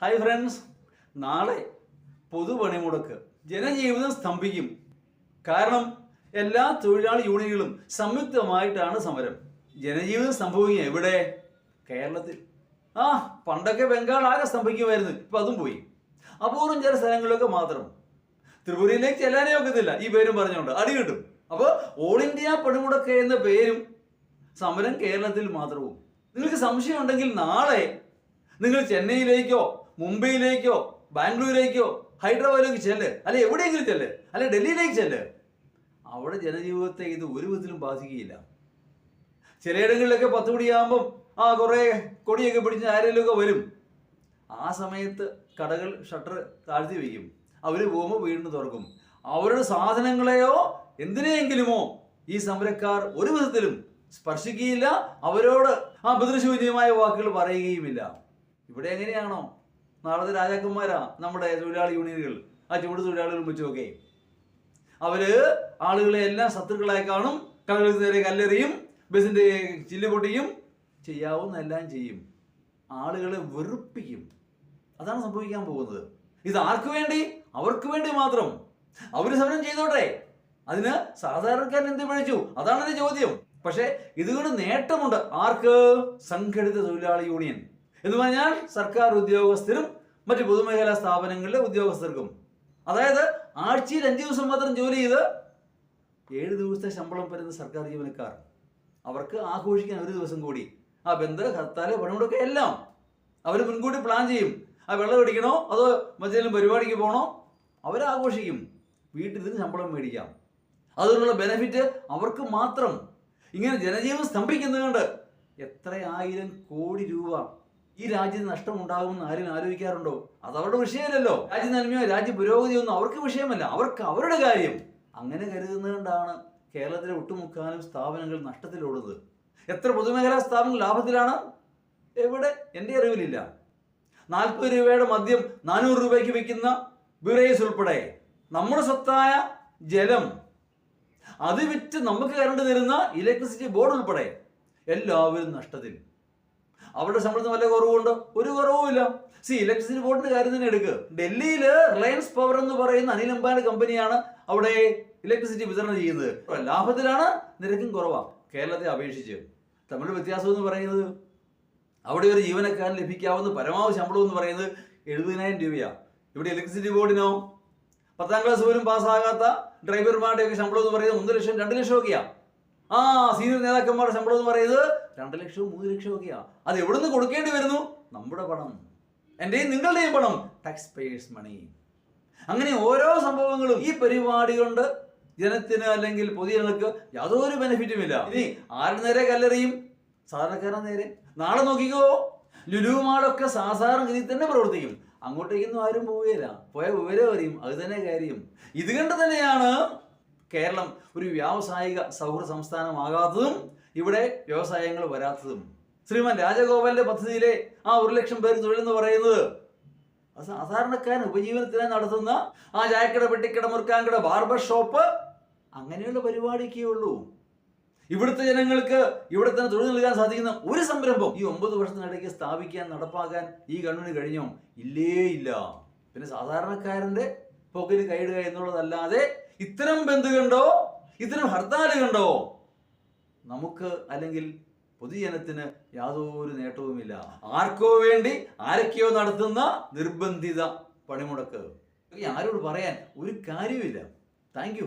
Hi friends, നാളെ പൊതുപണിമുടക്ക് ജനജീവിതം സ്തംഭിക്കും. കാരണം എല്ലാ തൊഴിലാളി യൂണിയനുകളും സംയുക്തമായിട്ടാണ് സമരം. ജനജീവിതം സംഭവിക്കുക എവിടെ? കേരളത്തിൽ. പണ്ടൊക്കെ ബംഗാൾ ആകെ സ്തംഭിക്കുമായിരുന്നു, ഇപ്പം അതും പോയി. അപൂർവം ചില സ്ഥലങ്ങളിലൊക്കെ മാത്രം. ത്രിപുരയിലേക്ക് ചെല്ലാനേ ഒക്കത്തില്ല ഈ പേരും പറഞ്ഞുകൊണ്ട്, അടി കിട്ടും. അപ്പോൾ ഓൾ ഇന്ത്യ പണിമുടക്ക് എന്ന പേരും സമരം കേരളത്തിൽ മാത്രവും. നിങ്ങൾക്ക് സംശയം ഉണ്ടെങ്കിൽ നാളെ നിങ്ങൾ ചെന്നൈയിലേക്കോ മുംബൈയിലേക്കോ ബാംഗ്ലൂരിലേക്കോ ഹൈദരാബാദിലേക്ക് ചെല്ല്, അല്ലെ എവിടെയെങ്കിലും ചെല്ല്, അല്ലെ ഡൽഹിയിലേക്ക് ചെല്ല്. അവിടെ ജനജീവിതത്തെ ഇത് ഒരു വിധത്തിലും ബാധിക്കുകയില്ല. ചിലയിടങ്ങളിലൊക്കെ 10 മണിയാകുമ്പം കുറേ കൊടിയൊക്കെ പിടിച്ച് ആരെങ്കിലുമൊക്കെ വരും. ആ സമയത്ത് കടകൾ ഷട്ടർ താഴ്ത്തി വയ്ക്കും. അവർ പോകുമ്പോൾ വീണ്ടും തുറക്കും. അവരുടെ സാധനങ്ങളെയോ എന്തിനെയെങ്കിലുമോ ഈ സമരക്കാർ ഒരു വിധത്തിലും സ്പർശിക്കുകയില്ല. അവരോട് ബദൃശൂന്യമായ വാക്കുകൾ പറയുകയുമില്ല. ഇവിടെ എങ്ങനെയാണോ നാളത്തെ രാജാക്കന്മാരാ നമ്മുടെ തൊഴിലാളി യൂണിയനുകൾ, ചുവട് തൊഴിലാളികൾ വെച്ചുമൊക്കെ. അവര് ആളുകളെ എല്ലാം ശത്രുക്കളായി കാണും, കടകൾക്ക് നേരെ കല്ലെറിയും, ബസിന്റെ ചില്ല് പൊട്ടിയും, ചെയ്യാവുന്നെല്ലാം ചെയ്യും, ആളുകളെ വെറുപ്പിക്കും. അതാണ് സംഭവിക്കാൻ പോകുന്നത്. ഇത് ആർക്ക് വേണ്ടി? അവർക്ക് വേണ്ടി മാത്രം. അവര് സമരം ചെയ്തോട്ടെ, അതിന് സാധാരണക്കാരൻ എന്ത് പിഴച്ചു? അതാണ് എന്റെ ചോദ്യം. പക്ഷെ ഇതുകൊണ്ട് നേട്ടമുണ്ട്. ആർക്ക്? സംഘടിത തൊഴിലാളി യൂണിയൻ എന്ന് പറഞ്ഞാൽ സർക്കാർ ഉദ്യോഗസ്ഥരും മറ്റു പൊതുമേഖലാ സ്ഥാപനങ്ങളിലെ ഉദ്യോഗസ്ഥർക്കും. അതായത് ആഴ്ചയിൽ 5 ദിവസം മാത്രം ജോലി ചെയ്ത് 7 ദിവസത്തെ ശമ്പളം വരുന്ന സർക്കാർ ജീവനക്കാർ, അവർക്ക് ആഘോഷിക്കാൻ ഒരു ദിവസം കൂടി. ബന്ദ്, ഹർത്താല്, പണിമുടക്ക് എല്ലാം അവർ മുൻകൂട്ടി പ്ലാൻ ചെയ്യും. വെള്ളം അടിക്കണോ അതോ മറ്റേതെങ്കിലും പരിപാടിക്ക് പോകണോ, അവരാഘോഷിക്കും. വീട്ടിൽ നിന്ന് ശമ്പളം മേടിക്കാം. അതിനുള്ള ബെനിഫിറ്റ് അവർക്ക് മാത്രം. ഇങ്ങനെ ജനജീവൻ സ്തംഭിക്കുന്നതുകൊണ്ട് എത്ര 1000 കോടി രൂപ ഈ രാജ്യത്ത് നഷ്ടമുണ്ടാകുമെന്ന് ആരും ആലോചിക്കാറുണ്ടോ? അത് അവരുടെ വിഷയമല്ലല്ലോ. രാജ്യ നന്മയോ രാജ്യ പുരോഗതിയൊന്നും അവർക്ക് വിഷയമല്ല. അവർക്ക് അവരുടെ കാര്യം. അങ്ങനെ കരുതുന്നതുകൊണ്ടാണ് കേരളത്തിലെ ഒട്ടുമുക്കാലും സ്ഥാപനങ്ങൾ നഷ്ടത്തിലോടുന്നത്. എത്ര പൊതുമേഖലാ സ്ഥാപനങ്ങൾ ലാഭത്തിലാണ്? എവിടെ? എൻ്റെ അറിവിലില്ല. 40 രൂപയുടെ മദ്യം 400 രൂപയ്ക്ക് വിൽക്കുന്ന ബിവറേജസ് ഉൾപ്പെടെ നമ്മുടെ സ്വത്തായ ജലം അത് വിറ്റ് നമുക്ക് കറണ്ട് തരുന്ന ഇലക്ട്രിസിറ്റി ബോർഡ് ഉൾപ്പെടെ എല്ലാവരും നഷ്ടത്തിൽ. അവരുടെ ശമ്പളത്തിന് വല്ല കുറവുണ്ടോ? ഒരു കുറവുമില്ല. ഇലക്ട്രിസിറ്റി ബോർഡിന്റെ കാര്യം തന്നെ എടുക്കുക. ഡൽഹിയിൽ റിലയൻസ് പവർ എന്ന് പറയുന്ന അനിൽ അംബാനി കമ്പനിയാണ് അവിടെ ഇലക്ട്രിസിറ്റി വിതരണം ചെയ്യുന്നത്. ലാഭത്തിലാണ്, നിരക്കും കുറവാണ് കേരളത്തെ അപേക്ഷിച്ച്. തമ്മിൽ വ്യത്യാസം എന്ന് പറയുന്നത്, അവിടെ ഒരു ജീവനക്കാരൻ ലഭിക്കാവുന്ന പരമാവധി ശമ്പളം എന്ന് പറയുന്നത് 70,000 രൂപയാണ്. ഇവിടെ ഇലക്ട്രിസിറ്റി ബോർഡിനോ 10ാം ക്ലാസ് പോലും പാസ്സാകാത്ത ഡ്രൈവർമാരുടെയൊക്കെ ശമ്പളം എന്ന് പറയുന്നത് 1 ലക്ഷം 2 ലക്ഷം ഒക്കെയാണ്. സീനിയർ നേതാക്കന്മാരുടെ ശമ്പളം എന്ന് പറയുന്നത് 2 ലക്ഷവും 3 ലക്ഷവും ഒക്കെയാണ്. അത് എവിടുന്ന് കൊടുക്കേണ്ടി വരുന്നു? നമ്മുടെ പണം, എൻ്റെയും നിങ്ങളുടെയും പണം, ടാക്സ് പേയേഴ്സ് മണി. അങ്ങനെ ഓരോ സംഭവങ്ങളും ഈ പരിപാടി കൊണ്ട് ജനത്തിന് അല്ലെങ്കിൽ പൊതുജനങ്ങൾക്ക് യാതൊരു ബെനിഫിറ്റും ഇല്ല. ഇനി ആരുടെ നേരെ കല്ലെറിയും? സാധാരണക്കാരൻ നേരെ. നാളെ നോക്കിക്കോ, ലുലു മാളൊക്കെ സാധാരണ രീതിയിൽ തന്നെ പ്രവർത്തിക്കും. അങ്ങോട്ടേക്കൊന്നും ആരും പോവുകയില്ല. പോയ വിവരം അറിയും. അത് തന്നെ കാര്യം. ഇത് കണ്ട് തന്നെയാണ് കേരളം ഒരു വ്യാവസായിക സൗഹൃദ സംസ്ഥാനമാകാത്തതും ഇവിടെ വ്യവസായങ്ങൾ വരാത്തതും. ശ്രീമാൻ രാജഗോപാലിന്റെ പദ്ധതിയിലെ 1 ലക്ഷം പേർക്ക് തൊഴിലെന്ന് പറയുന്നത് അത് സാധാരണക്കാരൻ ഉപജീവനത്തിനായി നടത്തുന്ന ചായക്കട, പെട്ടിക്കട, മുറുക്കാൻകട, ബാർബർ ഷോപ്പ്, അങ്ങനെയുള്ള പരിപാടിക്കേ ഉള്ളൂ. ഇവിടുത്തെ ജനങ്ങൾക്ക് ഇവിടെ തന്നെ തൊഴിൽ നൽകാൻ സാധിക്കുന്ന ഒരു സംരംഭം ഈ 9 വർഷത്തിനിടയ്ക്ക് സ്ഥാപിക്കാൻ, നടപ്പാക്കാൻ ഈ ഗവൺമെന്റ് കഴിഞ്ഞോ? ഇല്ലേ ഇല്ല. പിന്നെ സാധാരണക്കാരന്റെ പോക്കറ്റ് കൈയിടുക എന്നുള്ളതല്ലാതെ ഇത്തരം ബന്ദ് കണ്ടോ, ഇത്തരം ഹർത്താൽ കണ്ടോ നമുക്ക് അല്ലെങ്കിൽ പൊതുജനത്തിന് യാതൊരു നേട്ടവുമില്ല. ആർക്കോ വേണ്ടി ആരൊക്കെയോ നടത്തുന്ന നിർബന്ധിത പണിമുടക്ക്. ആരോട് പറയാൻ ഒരു കാര്യമില്ല. Thank you.